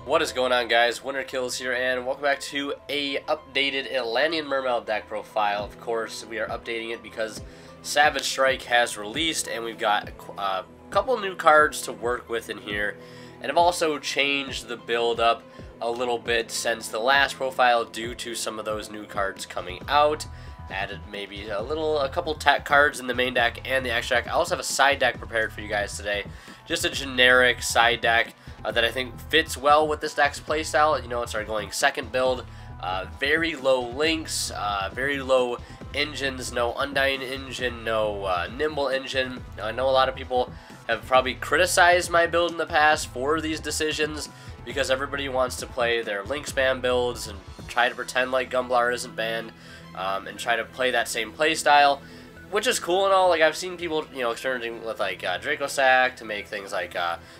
What is going on, guys? Winter Kills here, and welcome back to a updated Atlantean Mermail deck profile. Of course, we are updating it because Savage Strike has released, and we've got a couple new cards to work with in here, and I've also changed the build up a little bit since the last profile due to some of those new cards coming out. Added maybe a couple tech cards in the main deck and the extra deck. I also have a side deck prepared for you guys today, just a generic side deck that I think fits well with this deck's playstyle. You know, it's our going second build. Very low links, very low engines, no Undying engine, no Nimble engine. Now, I know a lot of people have probably criticized my build in the past for these decisions because everybody wants to play their link spam builds and try to pretend like Gumblar isn't banned and try to play that same playstyle, which is cool and all. Like, I've seen people, you know, experimenting with like Draco Sack to make things like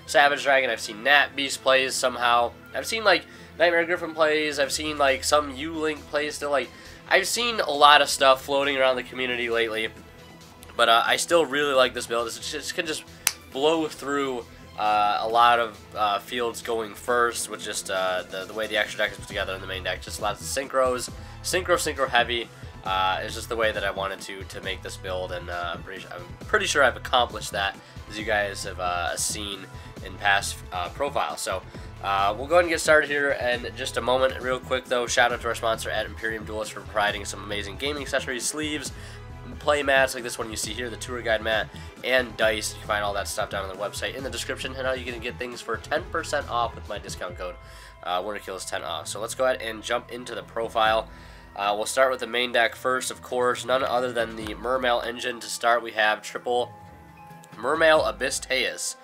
Savage Dragon. I've seen Nat Beast plays somehow. I've seen like Nightmare Griffin plays. I've seen like some U-Link plays still. Like, I've seen a lot of stuff floating around the community lately, but I still really like this build. It can just blow through a lot of fields going first with just the way the extra deck is put together in the main deck. Just lots of synchros, synchro heavy. It's just the way that I wanted to make this build, and I'm pretty sure I've accomplished that, as you guys have seen in past profiles. So we'll go ahead and get started here in just a moment. Real quick though, shout out to our sponsor at Imperium Duelist for providing some amazing gaming accessories, sleeves, play mats like this one you see here, the tour guide mat, and dice. You can find all that stuff down on the website in the description, and now you can get things for 10% off with my discount code WinterKills10 off. So let's go ahead and jump into the profile. We'll start with the main deck first, of course, none other than the Mermail engine. To start, we have triple Mermail Abyss,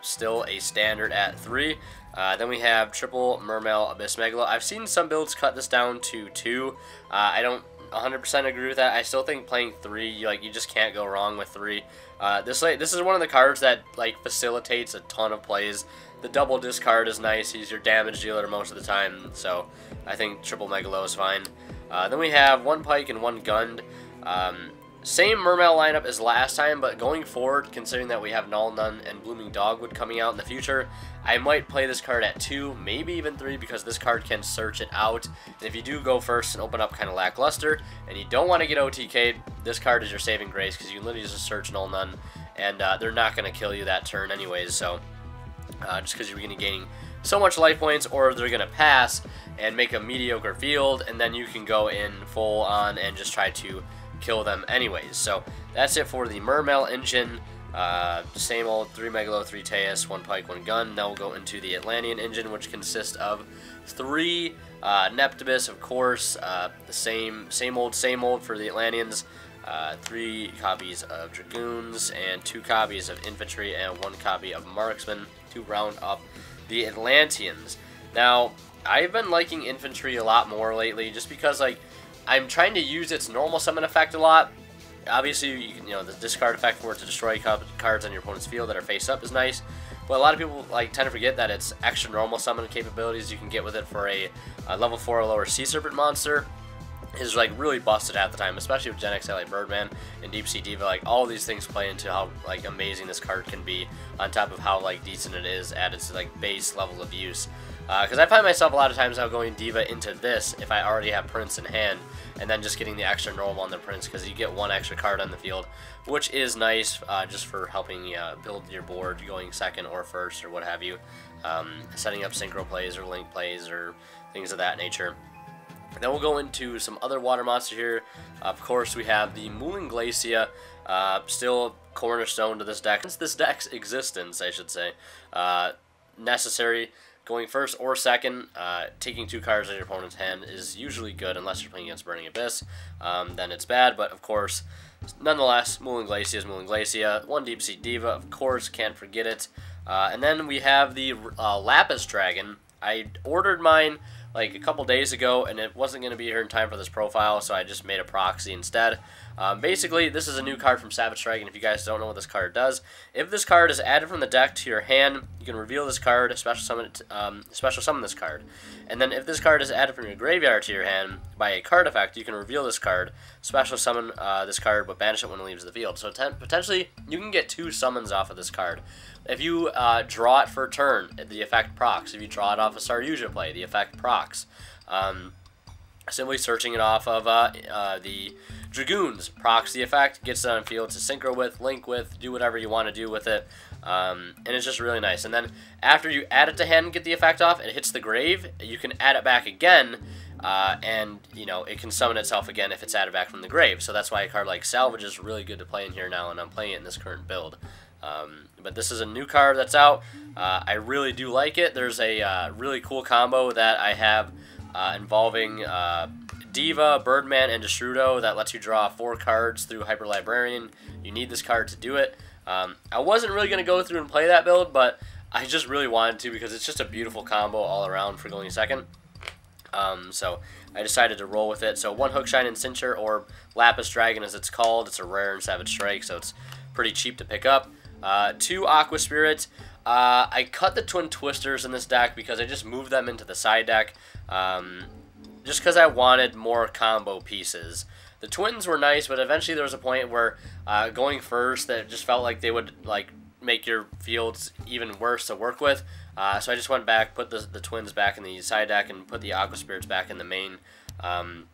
still a standard at 3. Then we have triple Mermail Abyss Megalo. I've seen some builds cut this down to 2. I don't 100% agree with that. I still think playing 3, you just can't go wrong with 3. This is one of the cards that facilitates a ton of plays. The double discard is nice. He's your damage dealer most of the time, so I think triple Megalo is fine. Then we have 1 Pike and 1 Gund. Same Mermail lineup as last time, but going forward, considering that we have Null Nun and Blooming Dogwood coming out in the future, I might play this card at 2, maybe even 3, because this card can search it out. And if you do go first and open up kind of lackluster, and you don't want to get OTK'd, this card is your saving grace, because you can literally just search Null Nun, and they're not going to kill you that turn anyways, so just because you're going to be gaining so much life points, or they're going to pass and make a mediocre field, and then you can go in full on and just try to kill them anyways. So that's it for the Mermail engine. Same old 3 Megalo, 3 Teus, 1 Pike, 1 Gun. Now we'll go into the Atlantean engine, which consists of 3 Neptibus, of course, the same old for the Atlanteans. 3 copies of Dragoons and 2 copies of Infantry and 1 copy of Marksman to round up the Atlanteans. Now, I've been liking Infantry a lot more lately, just because I'm trying to use its normal summon effect a lot. Obviously, you know, the discard effect for it to destroy cards on your opponent's field that are face up is nice, but a lot of people tend to forget that it's extra normal summon capabilities you can get with it for a level 4 or lower Sea Serpent monster is really busted at the time, especially with Gen X like Birdman and Deep Sea Diva. All these things play into how amazing this card can be, on top of how decent it is at its base level of use. Because I find myself a lot of times now going Diva into this if I already have Prince in hand, and then just getting the extra normal on the Prince, because you get 1 extra card on the field, which is nice just for helping build your board going second or first or what have you, setting up synchro plays or link plays or things of that nature. Then we'll go into some other water monster here. Of course, we have the Mooling Glacia, still cornerstone to this deck. Since this deck's existence, I should say, necessary. Going first or second, taking 2 cards out of your opponent's hand is usually good, unless you're playing against Burning Abyss. Then it's bad, but of course, nonetheless, Mooling Glacia is Mooling Glacia. 1 Deep Sea Diva, of course, can't forget it. And then we have the Lapis Dragon. I ordered mine a couple days ago, and it wasn't going to be here in time for this profile, so I just made a proxy instead. Basically, this is a new card from Savage Strike, and if you guys don't know what this card does, if this card is added from the deck to your hand, you can reveal this card, special summon this card. And then if this card is added from your graveyard to your hand by a card effect, you can reveal this card, special summon this card, but banish it when it leaves the field. So potentially, you can get 2 summons off of this card. If you draw it for a turn, the effect procs. If you draw it off a Saryuja play, the effect procs. Simply searching it off of the Dragoons procs the effect, gets it on field to synchro with, link with, do whatever you want to do with it, and it's just really nice. And then after you add it to hand and get the effect off, it hits the grave, you can add it back again, and you know it can summon itself again if it's added back from the grave. So that's why a card like Salvage is really good to play in here now, and I'm playing it in this current build. But this is a new card that's out. I really do like it. There's a really cool combo that I have involving Diva, Birdman, and Destrudo that lets you draw 4 cards through Hyper Librarian. You need this card to do it. I wasn't really going to go through and play that build, but I just really wanted to because it's just a beautiful combo all around for going second. So I decided to roll with it. So 1 Hookshine and Cincher, or Lapis Dragon as it's called. It's a rare in Savage Strike, so it's pretty cheap to pick up. 2 Aqua Spirit. I cut the Twin Twisters in this deck because I just moved them into the side deck. Just because I wanted more combo pieces. The Twins were nice, but eventually there was a point where going first that just felt like they would make your fields even worse to work with. So I just went back, put the Twins back in the side deck, and put the Aqua Spirits back in the main, and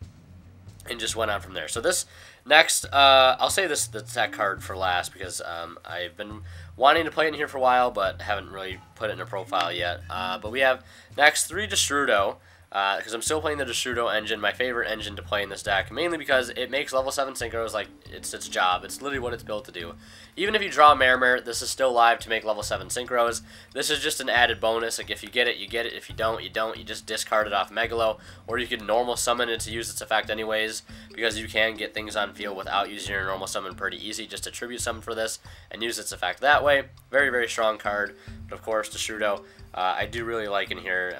just went on from there. So this next, I'll say the tech card for last because I've been wanting to play it in here for a while, but haven't really put it in a profile yet. But we have next 3 Destrudo. Because I'm still playing the Destrudo engine, my favorite engine to play in this deck, mainly because it makes level 7 synchros like it's its job. It's literally what it's built to do. Even if you draw Mermail, this is still live to make level 7 synchros. This is just an added bonus. Like if you get it, you get it. If you don't, you don't. You just discard it off Megalo, or you can normal summon it to use its effect anyways, because you can get things on field without using your normal summon pretty easy. Just a tribute summon for this and use its effect that way. Very, very strong card. But of course, Destrudo, I do really like in here.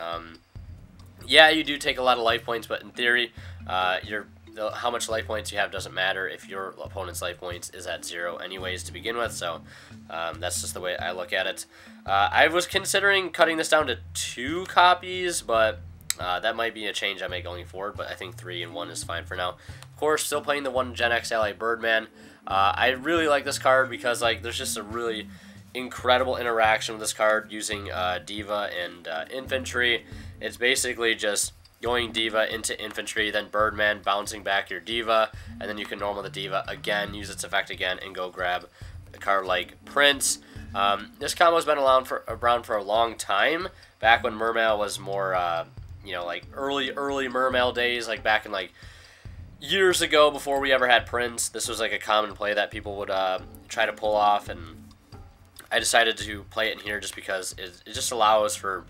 Yeah, you do take a lot of life points, but in theory, how much life points you have doesn't matter if your opponent's life points is at 0 anyways to begin with, so that's just the way I look at it. I was considering cutting this down to 2 copies, but that might be a change I make going forward, but I think 3 and 1 is fine for now. Of course, still playing the 1 Gen X Ally Birdman. I really like this card because there's just a really incredible interaction with this card using Diva and Infantry. It's basically just going Diva into Infantry, then Birdman bouncing back your Diva, and then you can normal the Diva again, use its effect again, and go grab a card like Prince. This combo's been around for a long time, back when Mermail was more, early Mermail days, back in years ago before we ever had Prince. This was a common play that people would try to pull off, and I decided to play it in here just because it just allows for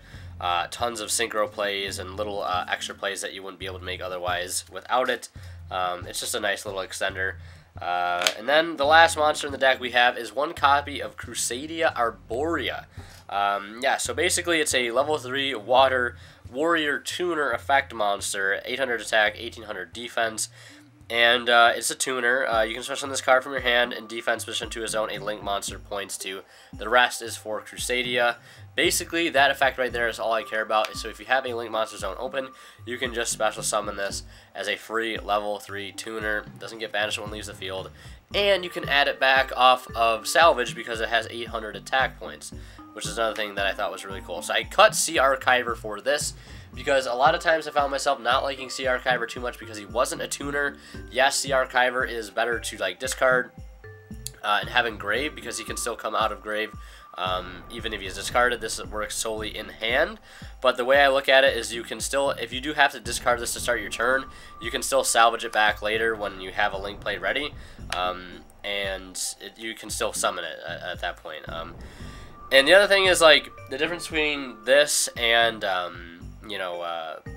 tons of synchro plays and little extra plays that you wouldn't be able to make otherwise without it. It's just a nice little extender. And then the last monster in the deck we have is 1 copy of Crusadia Arborea. Yeah, so basically it's a level 3 water warrior tuner effect monster, 800 attack, 1800 defense. And it's a tuner. You can switch on this card from your hand and defense position to a zone a link monster points to. The rest is for Crusadia. Basically, that effect right there is all I care about. So if you have a link monster zone open, you can just special summon this as a free level 3 tuner. Doesn't get banished when it leaves the field. And you can add it back off of Salvage because it has 800 attack points, which is another thing that I thought was really cool. So I cut Sea Archiver for this, because a lot of times I found myself not liking Sea Archiver too much because he wasn't a tuner. Yes, Sea Archiver is better to discard and have in grave because he can still come out of grave even if he's discarded. This works solely in hand, but the way I look at it is you can still, if you do have to discard this to start your turn, you can still salvage it back later when you have a link play ready, and you can still summon it at that point. And the other thing is the difference between this and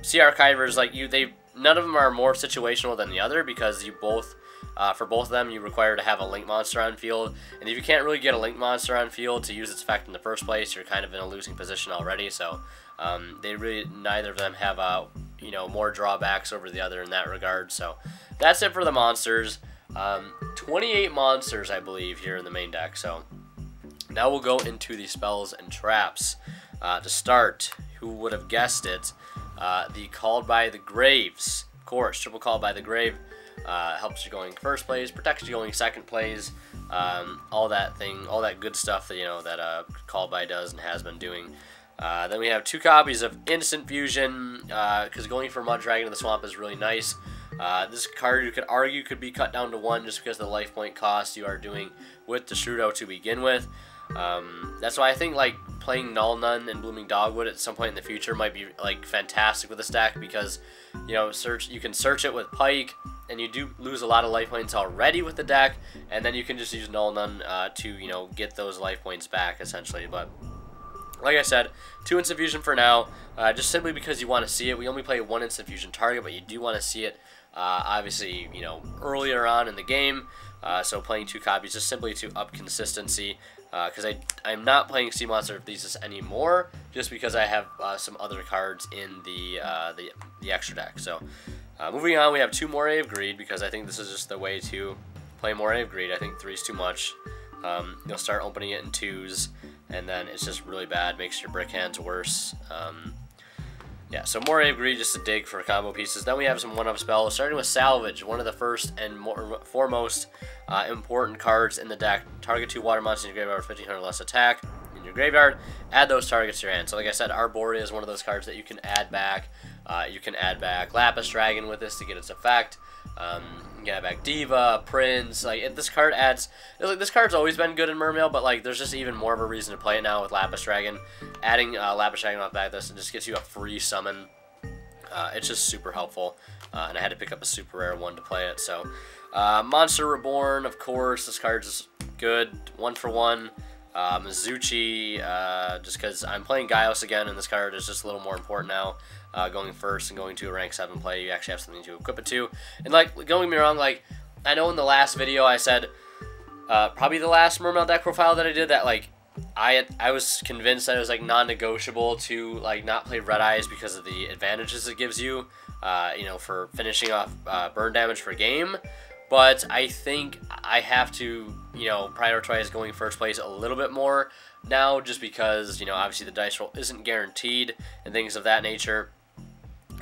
Sea Archivers, none of them are more situational than the other because you both, for both of them, you require to have a link monster on field, and if you can't really get a link monster on field to use its effect in the first place, you're kind of in a losing position already. So neither of them have more drawbacks over the other in that regard. So that's it for the monsters. 28 monsters, I believe, here in the main deck. So now we'll go into the spells and traps. To start, who would have guessed it? The Called by the Graves. Of course, triple Called by the Grave. Helps you going first plays, protects you going second plays, all that good stuff that that Called by does and has been doing. Then we have 2 copies of Instant Fusion, because going for Mud Dragon in the Swamp is really nice. This card, you could argue, could be cut down to 1 just because of the life point cost you are doing with the Shroodo to begin with. That's why I think like playing Null Nun and Blooming Dogwood at some point in the future might be like fantastic with this deck, because you can search it with Pike, and you do lose a lot of life points already with the deck, and then you can just use Null Nun to get those life points back essentially. But like I said, 2 Instant Fusion for now, just simply because you want to see it. We only play 1 Instant Fusion target, but you do want to see it, obviously, earlier on in the game. So playing 2 copies just simply to up consistency, because I'm not playing Sea Monster Thesis anymore, just because I have some other cards in the extra deck. So moving on, we have 2 Moray of Greed, because I think this is just the way to play Moray of Greed. I think 3 is too much. You'll start opening it in 2s, and then it's just really bad, makes your brick hands worse. Yeah, so Moray of Greed just to dig for combo pieces. Then we have some one-up spells, starting with Salvage, one of the first and foremost important cards in the deck. Target 2 water monsters in your graveyard with 1500 less attack in your graveyard. Add those targets to your hand. So like I said, Arborea is one of those cards that you can add back. You can add back Lapis Dragon with this to get its effect. You can add back Diva, Prince. This card adds. This card's always been good in Mermail, but there's just even more of a reason to play it now with Lapis Dragon. Adding Lapis Dragon off back this and just gets you a free summon. It's just super helpful, and I had to pick up a super rare one to play it. So, Monster Reborn, of course. This card's just good, 1 for 1. Mizuchi, just because I'm playing Gaios again, and this card is just a little more important now. Going first and going to a rank 7 play, you actually have something to equip it to. And don't get me wrong, I know in the last video I said, probably the last Mermail deck profile that I did, that I was convinced that it was non-negotiable to not play Red Eyes because of the advantages it gives you, for finishing off burn damage for game. But I think I have to, prioritize going first place a little bit more now, just because, obviously the dice roll isn't guaranteed and things of that nature.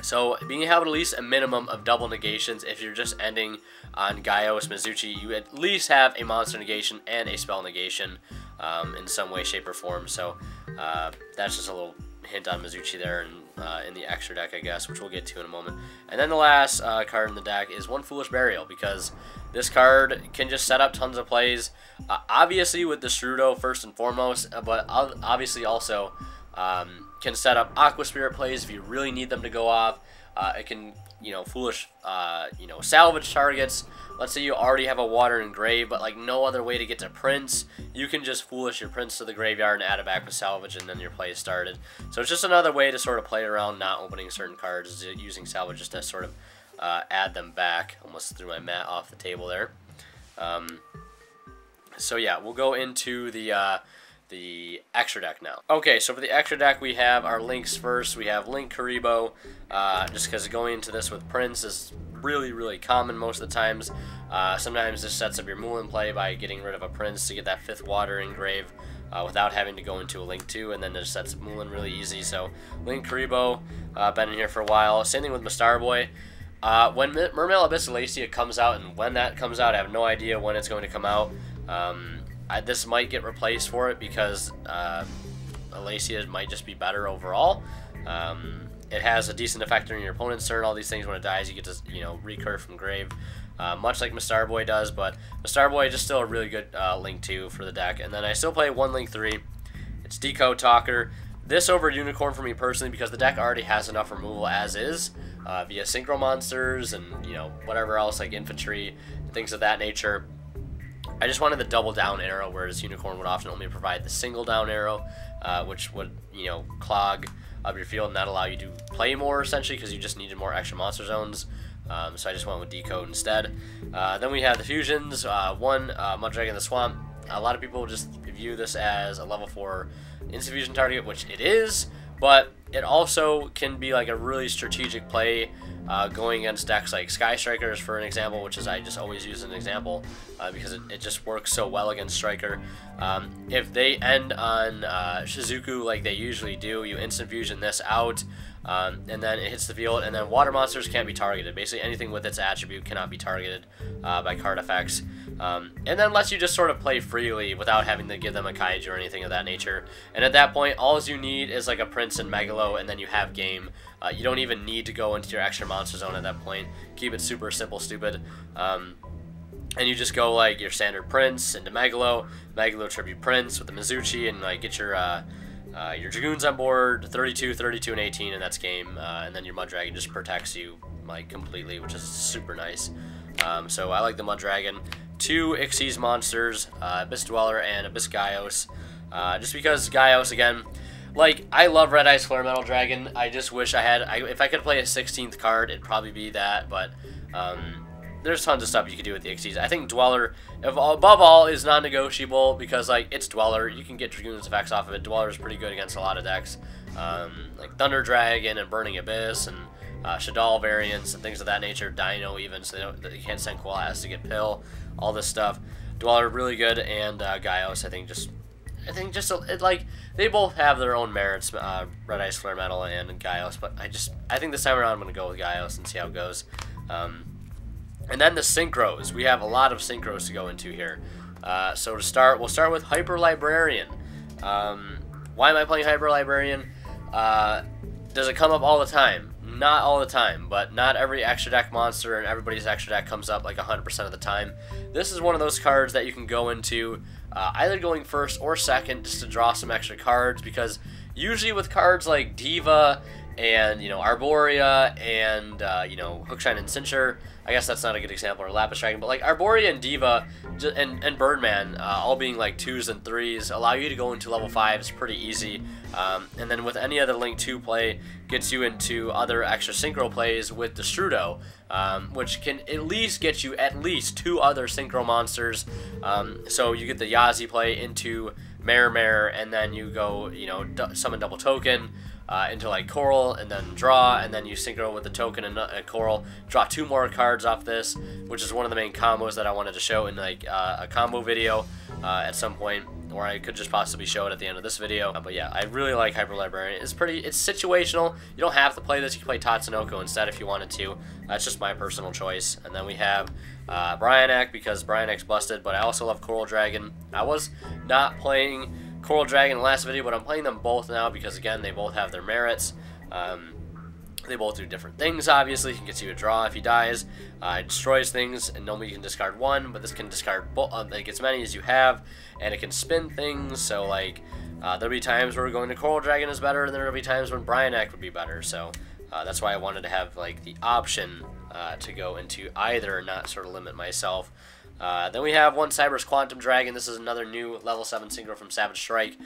So being able to at least a minimum of double negations, if you're just ending on Gaios, Mizuchi, you at least have a monster negation and a spell negation in some way, shape, or form. So that's just a little hint on Mizuchi there in the extra deck, I guess, which we'll get to in a moment. And then the last card in the deck is One Foolish Burial, because this card can just set up tons of plays, obviously with the Shroodo first and foremost, but obviously also can set up Aqua Spirit plays if you really need them to go off. It can, foolish, salvage targets. Let's say you already have a water in grave, but no other way to get to Prince. You can just foolish your Prince to the graveyard and add it back with salvage, and then your play is started. So it's just another way to sort of play around not opening certain cards, using salvage just to sort of add them back. Almost threw my mat off the table there. So yeah, we'll go into the extra deck now. Okay, so for the extra deck, we have our links first. We have Link Karibo, just because going into this with Prince is really, really common most of the times. Sometimes this sets up your Mulan play by getting rid of a Prince to get that 5th water in grave without having to go into a Link 2, and then it sets up Mulan really easy. So Link Karibo, been in here for a while. Same thing with Mastar Boy. When Mermail Abyss Alacia comes out, and when that comes out, I have no idea when it's going to come out. This might get replaced for it, because Alacia might just be better overall. It has a decent effect on your opponent's turn. All these things, when it dies, you get to recur from grave, much like Mastar Boy does. But Mastar Boy is just still a really good Link 2 for the deck. And then I still play one Link 3. It's Decode Talker. This over Unicorn for me personally, because the deck already has enough removal as is, via Synchro Monsters and whatever else, like Infantry, things of that nature. I just wanted the double down arrow, whereas Unicorn would often only provide the single down arrow, which would, clog up your field and not allow you to play more, essentially, because you just needed more extra monster zones. So I just went with Decode instead. Then we have the fusions. One, Mud Dragon in the Swamp. A lot of people just view this as a level 4 instant fusion target, which it is, but it also can be like a really strategic play going against decks like Sky Strikers, for an example, which is I just always use as an example because it just works so well against Striker. If they end on Shizuku like they usually do, you instant fusion this out, and then it hits the field, and then water monsters can't be targeted. Basically anything with its attribute cannot be targeted by card effects. And then lets you just sort of play freely without having to give them a kaiju or anything of that nature. And at that point, all you need is like a Prince and Megalo, and then you have game. You don't even need to go into your extra monster zone at that point. Keep it super simple, stupid. And you just go like your standard Prince into Megalo, Megalo tribute Prince with the Mizuchi, and like get your Dragoons on board, 32, 32, and 18, and that's game. And then your Mud Dragon just protects you like completely, which is super nice. So I like the Mud Dragon. 2 Ixies monsters, Abyss Dweller and Abyss Gaios. Just because Gaios, again, like, I love Red Eyes Flare Metal Dragon. I just wish I had, if I could play a 16th card, it'd probably be that, but there's tons of stuff you could do with the Ixies. I think Dweller, above all, is non-negotiable because, like, it's Dweller. You can get Dragoon's effects off of it. Dweller is pretty good against a lot of decks, like Thunder Dragon and Burning Abyss and Shadal variants and things of that nature, Dino even, so they can't send Koalas to get Pill, all this stuff. Dweller really good, and Gaios, I think just like they both have their own merits, Red Ice Flare Metal and Gaios, but I think this time around I'm gonna go with Gaios and see how it goes. And then the synchros, we have a lot of synchros to go into here. So to start, we'll start with Hyper Librarian. Why am I playing Hyper Librarian? Does it come up all the time? Not all the time, but not every extra deck monster and everybody's extra deck comes up like 100% of the time. This is one of those cards that you can go into either going first or second just to draw some extra cards, because usually with cards like Diva and, you know, Arborea and, you know, Hookshine and Cincher, I guess that's not a good example, or Lapis Dragon, but like Arborea and Diva and Birdman, all being like 2s and 3s, allow you to go into level 5s pretty easy. And then with any other Link 2 play, gets you into other extra synchro plays with Destrudo, which can at least get you at least 2 other synchro monsters. So you get the Yazi play into Mare, and then you go, you know, summon double token into like Coral, and then draw, and then you synchro with the token and Coral, draw 2 more cards off this, which is one of the main combos that I wanted to show in like a combo video at some point, or I could just possibly show it at the end of this video. But yeah, I really like Hyper Librarian. It's situational. You don't have to play this. You can play Tatsunoko instead if you wanted to. That's just my personal choice. And then we have Bryanak, because Bryanak's busted, but I also love Coral Dragon. I was not playing Coral Dragon in the last video, but I'm playing them both now because, again, they both have their merits. They both do different things, obviously. He gets you a draw if he dies. It destroys things, and normally you can discard 1, but this can discard like as many as you have, and it can spin things. So, like, there'll be times where going to Coral Dragon is better, and there'll be times when Bryanak would be better. So, that's why I wanted to have, like, the option to go into either and not sort of limit myself. Then we have one Cyber's Quantum Dragon. This is another new level 7 synchro from Savage Strike.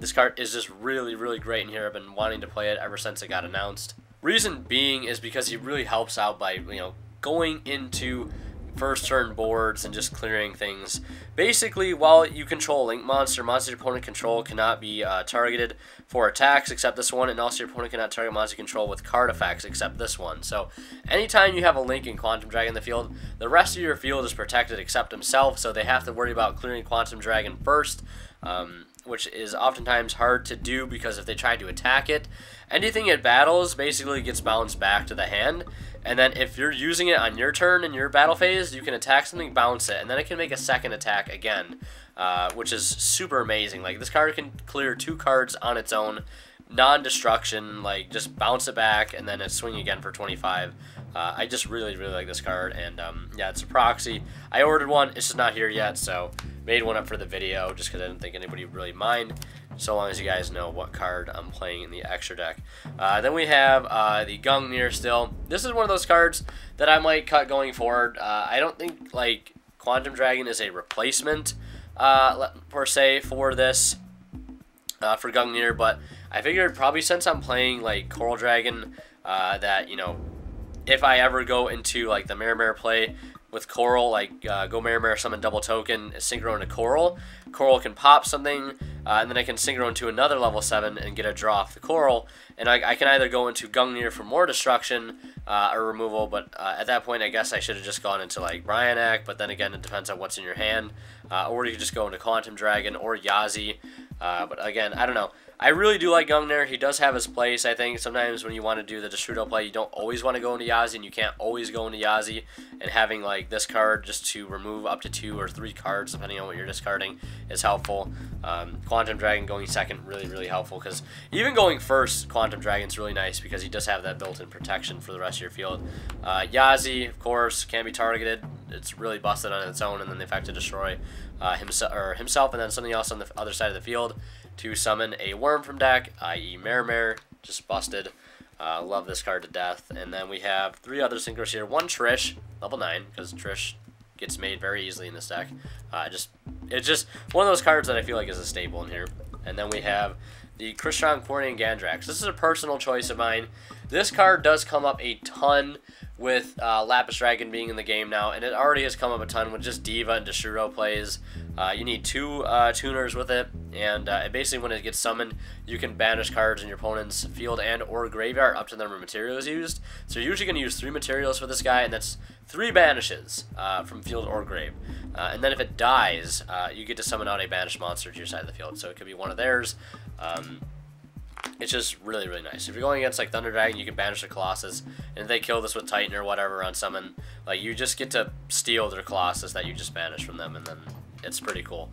This card is just really, really great in here. I've been wanting to play it ever since it got announced. Reason being is because he really helps out by, you know, going into first turn boards and just clearing things. Basically, while you control Link monster, monster your opponent control cannot be targeted for attacks except this one, and also your opponent cannot target monster control with card effects except this one. So anytime you have a Link and Quantum Dragon in the field, the rest of your field is protected except himself, so they have to worry about clearing Quantum Dragon first, which is oftentimes hard to do because if they try to attack it, anything it battles basically gets bounced back to the hand. And then if you're using it on your turn in your battle phase, you can attack something, bounce it, and then it can make a second attack again, which is super amazing. Like, this card can clear 2 cards on its own, non-destruction, like, just bounce it back, and then it swing again for 25. I just really, really like this card, and yeah, it's a proxy. I ordered one, it's just not here yet, so made one up for the video, just because I didn't think anybody would really mind, so long as you guys know what card I'm playing in the extra deck. Then we have the Gungnir still. This is one of those cards that I might cut going forward. I don't think, like, Quantum Dragon is a replacement, per se, for this, for Gungnir, but I figured probably since I'm playing, like, Coral Dragon, that, you know, if I ever go into, like, the Mare play, with Coral, like go Mermail, summon double token, synchro into Coral. Coral can pop something, and then I can synchro into another level 7 and get a draw off the Coral. And I can either go into Gungnir for more destruction or removal, but at that point I guess I should have just gone into like Bryanak, but then again it depends on what's in your hand. Or you could just go into Quantum Dragon or Yazi. But again, I don't know. I really do like Gungnir. He does have his place, I think. Sometimes when you want to do the Destrudo play, you don't always want to go into Yazi, and you can't always go into Yazi. And having like this card just to remove up to 2 or 3 cards, depending on what you're discarding, is helpful. Quantum Dragon going second, really helpful, because even going first, Quantum Dragon's really nice because he does have that built-in protection for the rest of your field. Yazi, of course, can be targeted. It's really busted on its own, and then they have to destroy himself and then something else on the other side of the field to summon a worm from deck, i.e. Mermail, just busted. Love this card to death. And then we have 3 other synchros here. 1 Trish, level 9, because Trish gets made very easily in this deck. It's just one of those cards that I feel like is a staple in here. And then we have the Crystron Corny and Gander Axe. This is a personal choice of mine. This card does come up a ton with Lapis Dragon being in the game now, and it already has come up a ton with just Diva and Destrudo plays. You need 2 tuners with it, and basically when it gets summoned, you can banish cards in your opponent's field and or graveyard up to the number of materials used. So you're usually going to use 3 materials for this guy, and that's 3 banishes from field or grave. And then if it dies, you get to summon out a banished monster to your side of the field. So it could be one of theirs. It's just really nice. If you're going against like Thunder Dragon, you can banish the Colossus, and if they kill this with Titan or whatever on summon, like you just get to steal their Colossus that you just banished from them, and then it's pretty cool.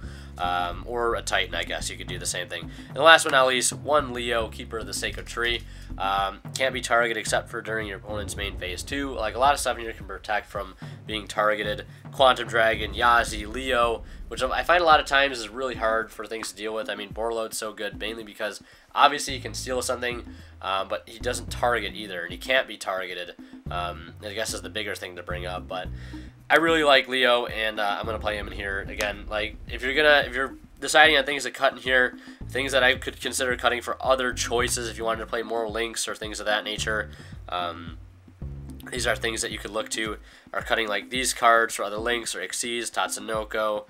Or a Titan, I guess you could do the same thing. And last but not least, 1 Leo, Keeper of the Sacred Tree. Can't be targeted except for during your opponent's main phase 2. Like a lot of stuff in here can protect from being targeted. Quantum Dragon, Yazi, Leo, which I find a lot of times is really hard for things to deal with. I mean, Borload's so good, mainly because obviously he can steal something, but he doesn't target either, and he can't be targeted. I guess is the bigger thing to bring up, but I really like Leo, and I'm gonna play him in here again. Like if you're deciding on things to cut in here, things that I could consider cutting for other choices if you wanted to play more links or things of that nature. These are things that you could look to, are cutting like these cards for other links, or Xyz, Tatsunoko,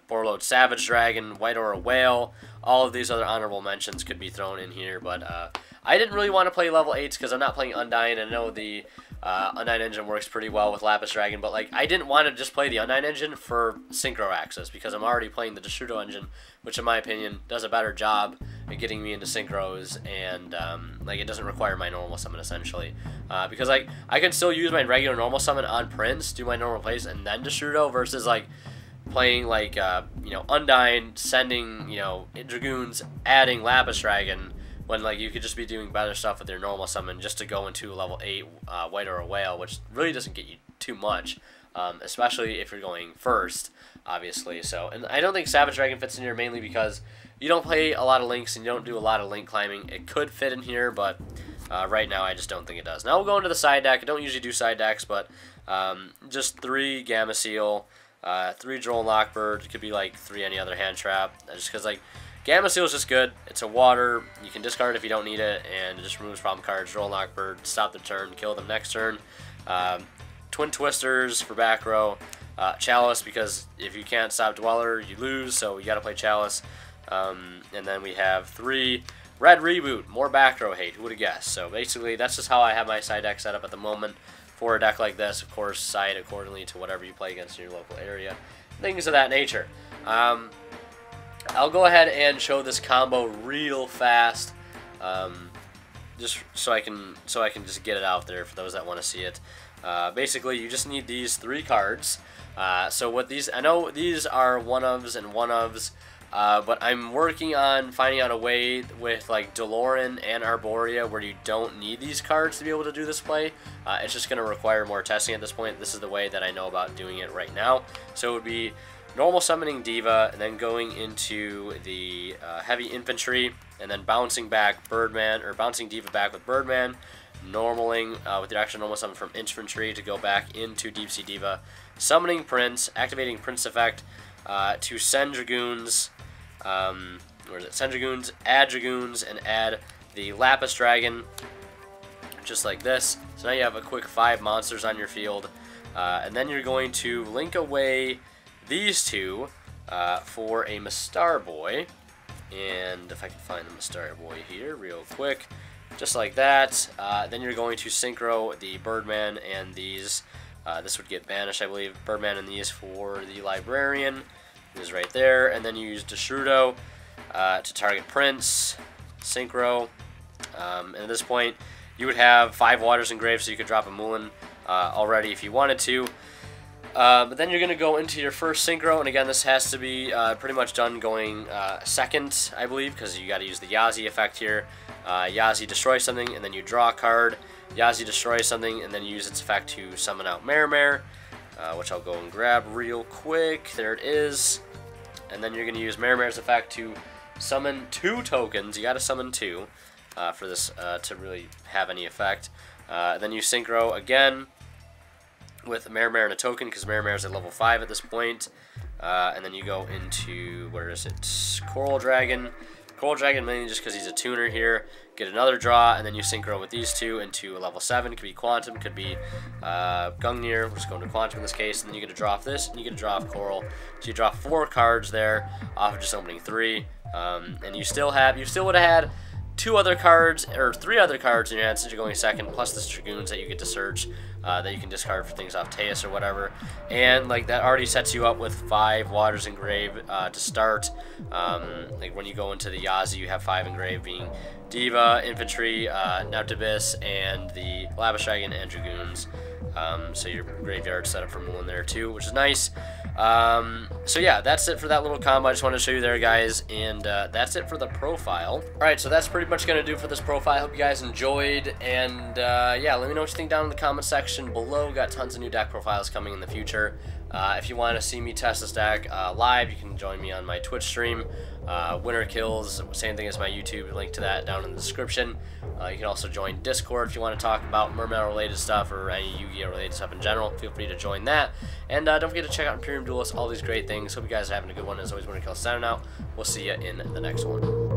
Borload Savage Dragon, White Aura Whale. All of these other honorable mentions could be thrown in here, but I didn't really want to play level 8s because I'm not playing Undyne. I know the Undyne engine works pretty well with Lapis Dragon, but like I didn't want to just play the Undyne engine for synchro access because I'm already playing the Destrudo engine, which in my opinion does a better job at getting me into synchros, and like it doesn't require my normal summon essentially, because like I can still use my regular normal summon on Prince, do my normal plays, and then Destrudo, versus like playing like you know, Undyne, sending, you know, Dragoons, adding Lapis Dragon, when like you could just be doing better stuff with your normal summon just to go into level 8 White Aura Whale, which really doesn't get you too much, especially if you're going first, obviously. So, and I don't think Savage Dragon fits in here mainly because you don't play a lot of links and you don't do a lot of link climbing. It could fit in here, but right now I just don't think it does. Now we'll go into the side deck. I don't usually do side decks, but just 3 Gamma Seal, 3 Droll and Lockbird. It could be like 3 any other hand trap, just because like Gamma Seal is just good. It's a water. You can discard it if you don't need it, and it just removes problem cards. Droll and Lockbird, stop the turn, kill them next turn. Twin Twisters for back row. Chalice, because if you can't stop Dweller, you lose, so you got to play Chalice. And then we have 3 Red Reboot, more back row hate. Who would have guessed? So basically, that's just how I have my side deck set up at the moment. For a deck like this, of course, side accordingly to whatever you play against in your local area. Things of that nature. I'll go ahead and show this combo real fast, just so I can just get it out there for those that want to see it. Basically, you just need these 3 cards. So what these, I know these are one-ofs and one-ofs, but I'm working on finding out a way with like Delorean and Arborea where you don't need these cards to be able to do this play. It's just going to require more testing at this point. This is the way that I know about doing it right now. So it would be normal summoning Diva, and then going into the heavy infantry, and then bouncing back Birdman, or bouncing Diva back with Birdman, normaling with your actual normal summon from infantry to go back into Deep Sea Diva, summoning Prince, activating Prince effect to send Dragoons, where is it? Send Dragoons, and add the Lapis Dragon, just like this. So now you have a quick 5 monsters on your field. And then you're going to link away these two for a Mastar Boy. And if I can find the Mastar Boy here real quick, just like that. Then you're going to synchro the Birdman and these. This would get banished, I believe. Birdman and these for the Librarian. Is right there. And then you use Deshudo to target Prince. Synchro. And at this point, you would have 5 waters engraved, so you could drop a Moulin already if you wanted to. But then you're going to go into your first synchro, and again, this has to be pretty much done going second, I believe, because you got to use the Yazi effect here. Yazi destroys something, and then you draw a card. Yazi destroys something, and then you use its effect to summon out Mermail, which I'll go and grab real quick. There it is. And then you're going to use Mermail's effect to summon 2 tokens. You got to summon 2 for this to really have any effect. Then you synchro again with Mermail and a token, because Mermail is at level 5 at this point. And then you go into, where is it? Coral Dragon. Coral Dragon mainly just because he's a tuner here. Get another draw, and then you synchro with these 2 into a level 7. Could be Quantum, could be Gungnir. We're just going to Quantum in this case. And then you get to draw off this, and you get to draw off Coral. So you draw 4 cards there off of just opening 3. And you still would have had 2 other cards, or 3 other cards in your hand since you're going second, plus the Dragoons that you get to search, that you can discard for things off Teus or whatever. And like that already sets you up with 5 waters engraved to start. Like when you go into the Yazi, you have 5 engraved, being Diva, Infantry, Nautilus, and the Lavish Dragon and Dragoons. So your graveyard set up for Moulin there too, which is nice. So yeah, that's it for that little combo. I just wanted to show you there, guys, and that's it for the profile. Alright, so that's pretty much going to do for this profile. Hope you guys enjoyed, and yeah, let me know what you think down in the comment section below. Got tons of new deck profiles coming in the future. If you want to see me test this deck live, you can join me on my Twitch stream. Winner Kills, same thing as my YouTube, link to that down in the description. You can also join Discord if you want to talk about Mermail related stuff or any Yu-Gi-Oh related stuff in general. Feel free to join that. And don't forget to check out Imperium Duelist, all these great things. Hope you guys are having a good one. As always, Winner Kills signing out. We'll see you in the next one.